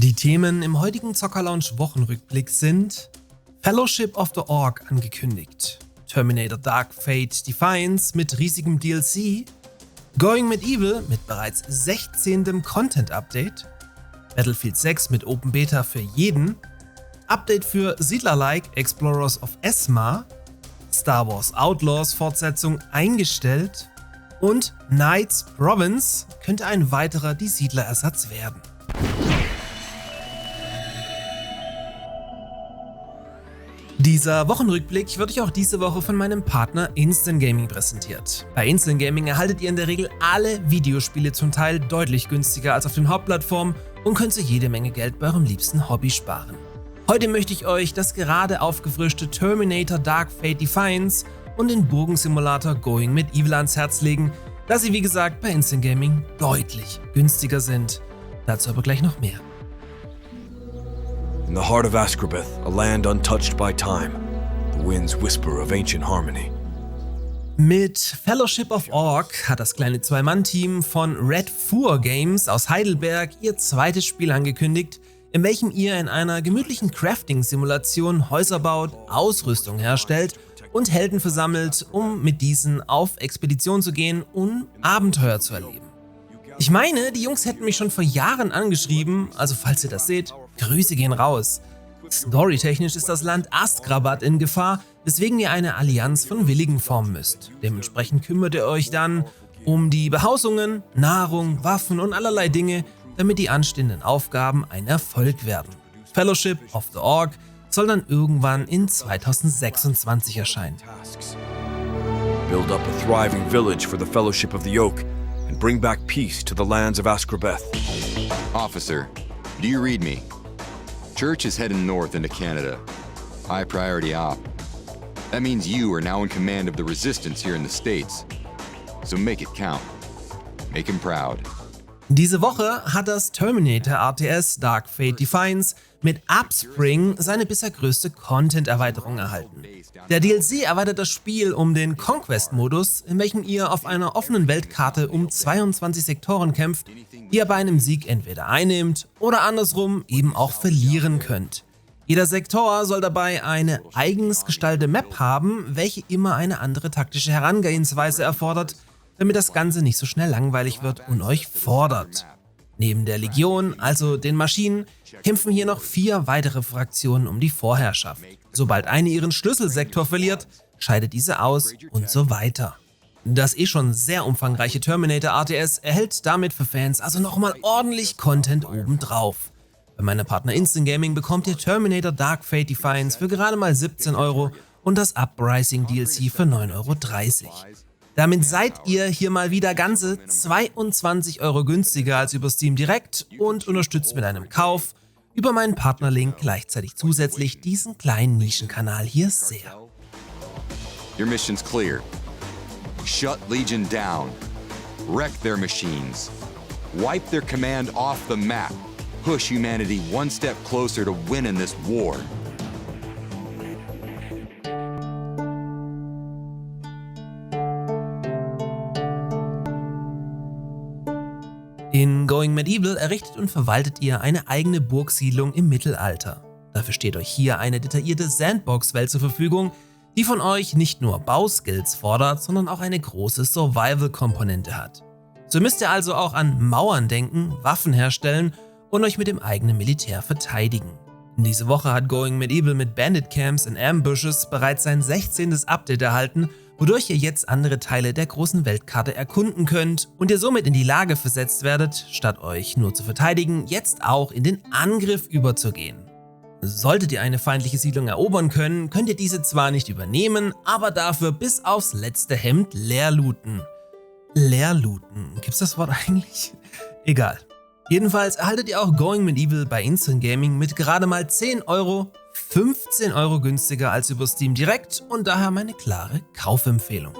Die Themen im heutigen Zocker-Lounge Wochenrückblick sind Fellowship of the Orc angekündigt, Terminator Dark Fate Defiance mit riesigem DLC, Going Medieval mit bereits 16. Content-Update, Battlefield 6 mit Open Beta für jeden, Update für Siedler-like Explorers of Esma, Star Wars Outlaws Fortsetzung eingestellt und Knights Province könnte ein weiterer Die Siedler-Ersatz werden. Dieser Wochenrückblick wird euch auch diese Woche von meinem Partner Instant Gaming präsentiert. Bei Instant Gaming erhaltet ihr in der Regel alle Videospiele zum Teil deutlich günstiger als auf den Hauptplattformen und könnt so jede Menge Geld bei eurem liebsten Hobby sparen. Heute möchte ich euch das gerade aufgefrischte Terminator Dark Fate Defiance und den Burgensimulator Going Medieval ans Herz legen, da sie wie gesagt bei Instant Gaming deutlich günstiger sind. Dazu aber gleich noch mehr. In the heart of Ascarbeth, a land untouched by time, the winds whisper of ancient harmony. Mit Fellowship of Orc hat das kleine Zwei-Mann-Team von Red Four Games aus Heidelberg ihr zweites Spiel angekündigt, in welchem ihr in einer gemütlichen Crafting-Simulation Häuser baut, Ausrüstung herstellt und Helden versammelt, um mit diesen auf Expedition zu gehen und Abenteuer zu erleben. Ich meine, die Jungs hätten mich schon vor Jahren angeschrieben, also falls ihr das seht, Grüße gehen raus. Storytechnisch ist das Land Astgrabat in Gefahr, weswegen ihr eine Allianz von Willigen formen müsst. Dementsprechend kümmert ihr euch dann um die Behausungen, Nahrung, Waffen und allerlei Dinge, damit die anstehenden Aufgaben ein Erfolg werden. Fellowship of the Orc soll dann irgendwann in 2026 erscheinen. Build up a thriving village for the Fellowship of the Oak and bring back peace to the lands of Ascarbeth. Officer, do you read me? Church is heading north into Canada. High priority op. That means you are now in command of the resistance here in the States. So make it count. Make him proud. Diese Woche hat das Terminator RTS Dark Fate Defiance mit Upspring seine bisher größte Content-Erweiterung erhalten. Der DLC erweitert das Spiel um den Conquest-Modus, in welchem ihr auf einer offenen Weltkarte um 22 Sektoren kämpft, die ihr bei einem Sieg entweder einnehmt oder andersrum eben auch verlieren könnt. Jeder Sektor soll dabei eine eigens gestaltete Map haben, welche immer eine andere taktische Herangehensweise erfordert, damit das Ganze nicht so schnell langweilig wird und euch fordert. Neben der Legion, also den Maschinen, kämpfen hier noch 4 weitere Fraktionen um die Vorherrschaft. Sobald eine ihren Schlüsselsektor verliert, scheidet diese aus und so weiter. Das schon sehr umfangreiche Terminator RTS erhält damit für Fans also nochmal ordentlich Content obendrauf. Bei meinem Partner Instant Gaming bekommt ihr Terminator Dark Fate Defiance für gerade mal 17 € und das Uprising DLC für 9,30 €. Damit seid ihr hier mal wieder ganze 22 € günstiger als über Steam direkt und unterstützt mit einem Kauf über meinen Partnerlink gleichzeitig zusätzlich diesen kleinen Nischenkanal hier sehr. Your mission's clear. Shut Legion down. Wreck their machines. Wipe their command off the map. Push humanity one step closer to winning this war. In Going Medieval errichtet und verwaltet ihr eine eigene Burgsiedlung im Mittelalter. Dafür steht euch hier eine detaillierte Sandbox-Welt zur Verfügung, die von euch nicht nur Bauskills fordert, sondern auch eine große Survival-Komponente hat. So müsst ihr also auch an Mauern denken, Waffen herstellen und euch mit dem eigenen Militär verteidigen. Diese Woche hat Going Medieval mit Bandit Camps and Ambushes bereits sein 16. Update erhalten, wodurch ihr jetzt andere Teile der großen Weltkarte erkunden könnt und ihr somit in die Lage versetzt werdet, statt euch nur zu verteidigen, jetzt auch in den Angriff überzugehen. Solltet ihr eine feindliche Siedlung erobern können, könnt ihr diese zwar nicht übernehmen, aber dafür bis aufs letzte Hemd leer looten. Leer looten, gibt's das Wort eigentlich? Egal. Jedenfalls erhaltet ihr auch Going Medieval bei Instant Gaming mit gerade mal 10 €, 15 € günstiger als über Steam direkt und daher meine klare Kaufempfehlung.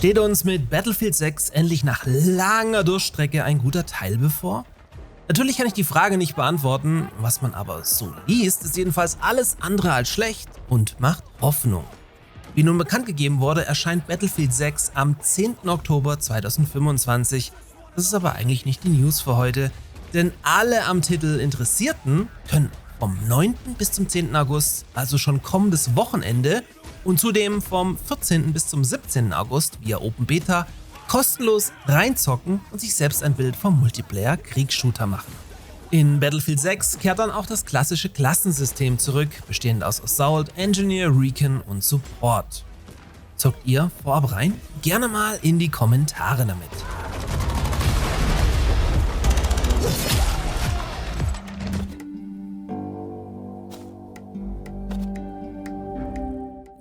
Steht uns mit Battlefield 6 endlich nach langer Durststrecke ein guter Teil bevor? Natürlich kann ich die Frage nicht beantworten, was man aber so liest, ist jedenfalls alles andere als schlecht und macht Hoffnung. Wie nun bekannt gegeben wurde, erscheint Battlefield 6 am 10. Oktober 2025. Das ist aber eigentlich nicht die News für heute, denn alle am Titel Interessierten können vom 9. bis zum 10. August, also schon kommendes Wochenende, und zudem vom 14. bis zum 17. August via Open Beta kostenlos reinzocken und sich selbst ein Bild vom Multiplayer-Kriegsshooter machen. In Battlefield 6 kehrt dann auch das klassische Klassensystem zurück, bestehend aus Assault, Engineer, Recon und Support. Zockt ihr vorab rein? Gerne mal in die Kommentare damit.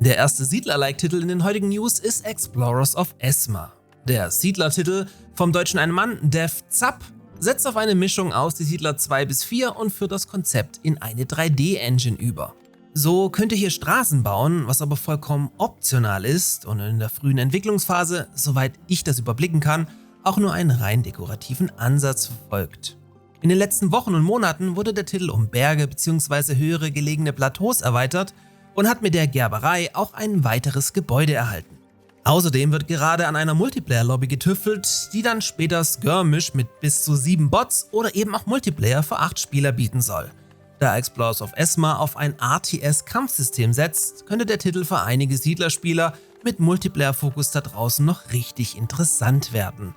Der erste Siedler-like-Titel in den heutigen News ist Explorers of Esma. Der Siedler-Titel, vom deutschen einen Mann, Dev Zapp, setzt auf eine Mischung aus die Siedler 2 bis 4 und führt das Konzept in eine 3D-Engine über. So könnt ihr hier Straßen bauen, was aber vollkommen optional ist und in der frühen Entwicklungsphase, soweit ich das überblicken kann, auch nur einen rein dekorativen Ansatz verfolgt. In den letzten Wochen und Monaten wurde der Titel um Berge bzw. höhere gelegene Plateaus erweitert und hat mit der Gerberei auch ein weiteres Gebäude erhalten. Außerdem wird gerade an einer Multiplayer-Lobby getüftelt, die dann später Skirmish mit bis zu 7 Bots oder eben auch Multiplayer für 8 Spieler bieten soll. Da Explorers of Esma auf ein RTS-Kampfsystem setzt, könnte der Titel für einige Siedlerspieler mit Multiplayer-Fokus da draußen noch richtig interessant werden.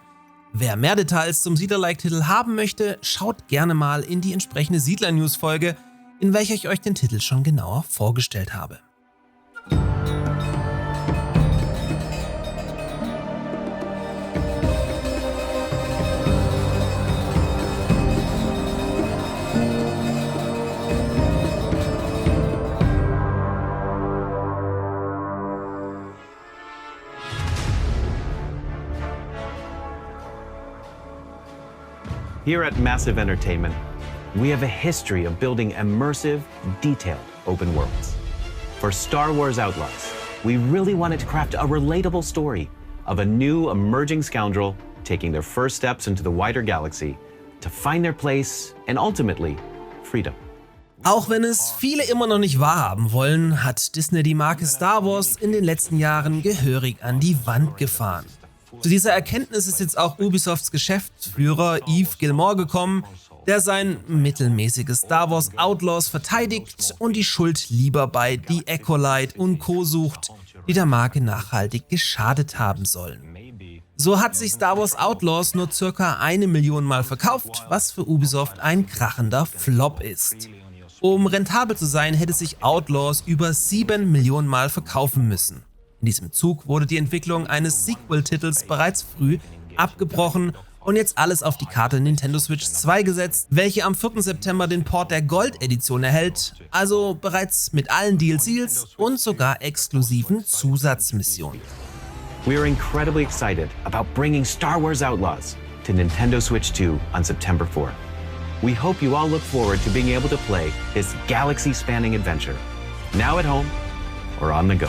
Wer mehr Details zum Siedler-like-Titel haben möchte, schaut gerne mal in die entsprechende Siedler-News-Folge, in welcher ich euch den Titel schon genauer vorgestellt habe. Here at Massive Entertainment, we have a history of building immersive, detailed open worlds. For Star Wars Outlaws, we really wanted to craft a relatable story of a new emerging scoundrel taking their first steps into the wider galaxy to find their place and ultimately freedom. Auch wenn es viele immer noch nicht wahrhaben wollen, hat Disney die Marke Star Wars in den letzten Jahren gehörig an die Wand gefahren. Zu dieser Erkenntnis ist jetzt auch Ubisofts Geschäftsführer Yves Guillemot gekommen, der sein mittelmäßiges Star Wars Outlaws verteidigt und die Schuld lieber bei The Acolyte und Co. sucht, die der Marke nachhaltig geschadet haben sollen. So hat sich Star Wars Outlaws nur ca. 1 Million Mal verkauft, was für Ubisoft ein krachender Flop ist. Um rentabel zu sein, hätte sich Outlaws über 7 Millionen Mal verkaufen müssen. In diesem Zug wurde die Entwicklung eines Sequel-Titels bereits früh abgebrochen und jetzt alles auf die Karte Nintendo Switch 2 gesetzt, welche am 4. September den Port der Gold-Edition erhält, also bereits mit allen DLCs und sogar exklusiven Zusatzmissionen. We are incredibly excited about bringing Star Wars Outlaws to Nintendo Switch 2 on September 4th. We hope you all look forward to being able to play this galaxy-spanning adventure, now at home or on the go.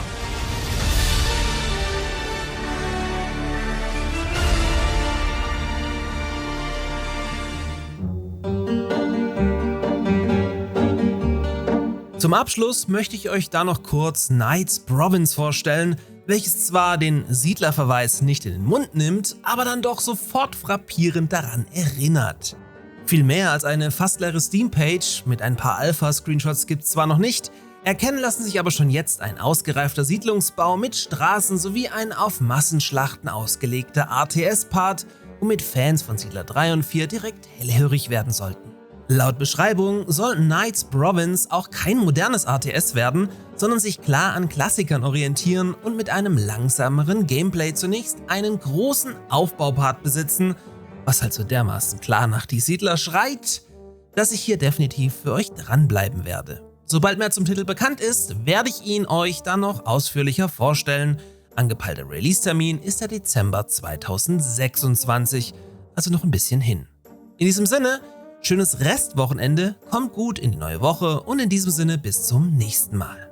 Zum Abschluss möchte ich euch da noch kurz Knights Province vorstellen, welches zwar den Siedlerverweis nicht in den Mund nimmt, aber dann doch sofort frappierend daran erinnert. Viel mehr als eine fast leere Steam-Page mit ein paar Alpha-Screenshots gibt es zwar noch nicht, erkennen lassen sich aber schon jetzt ein ausgereifter Siedlungsbau mit Straßen sowie ein auf Massenschlachten ausgelegter RTS-Part, womit Fans von Siedler 3 und 4 direkt hellhörig werden sollten. Laut Beschreibung soll Knights Province auch kein modernes RTS werden, sondern sich klar an Klassikern orientieren und mit einem langsameren Gameplay zunächst einen großen Aufbaupart besitzen, was halt so dermaßen klar nach die Siedler schreit, dass ich hier definitiv für euch dranbleiben werde. Sobald mehr zum Titel bekannt ist, werde ich ihn euch dann noch ausführlicher vorstellen. Angepeilter Release-Termin ist der Dezember 2026, also noch ein bisschen hin. In diesem Sinne, schönes Restwochenende, kommt gut in die neue Woche und in diesem Sinne bis zum nächsten Mal.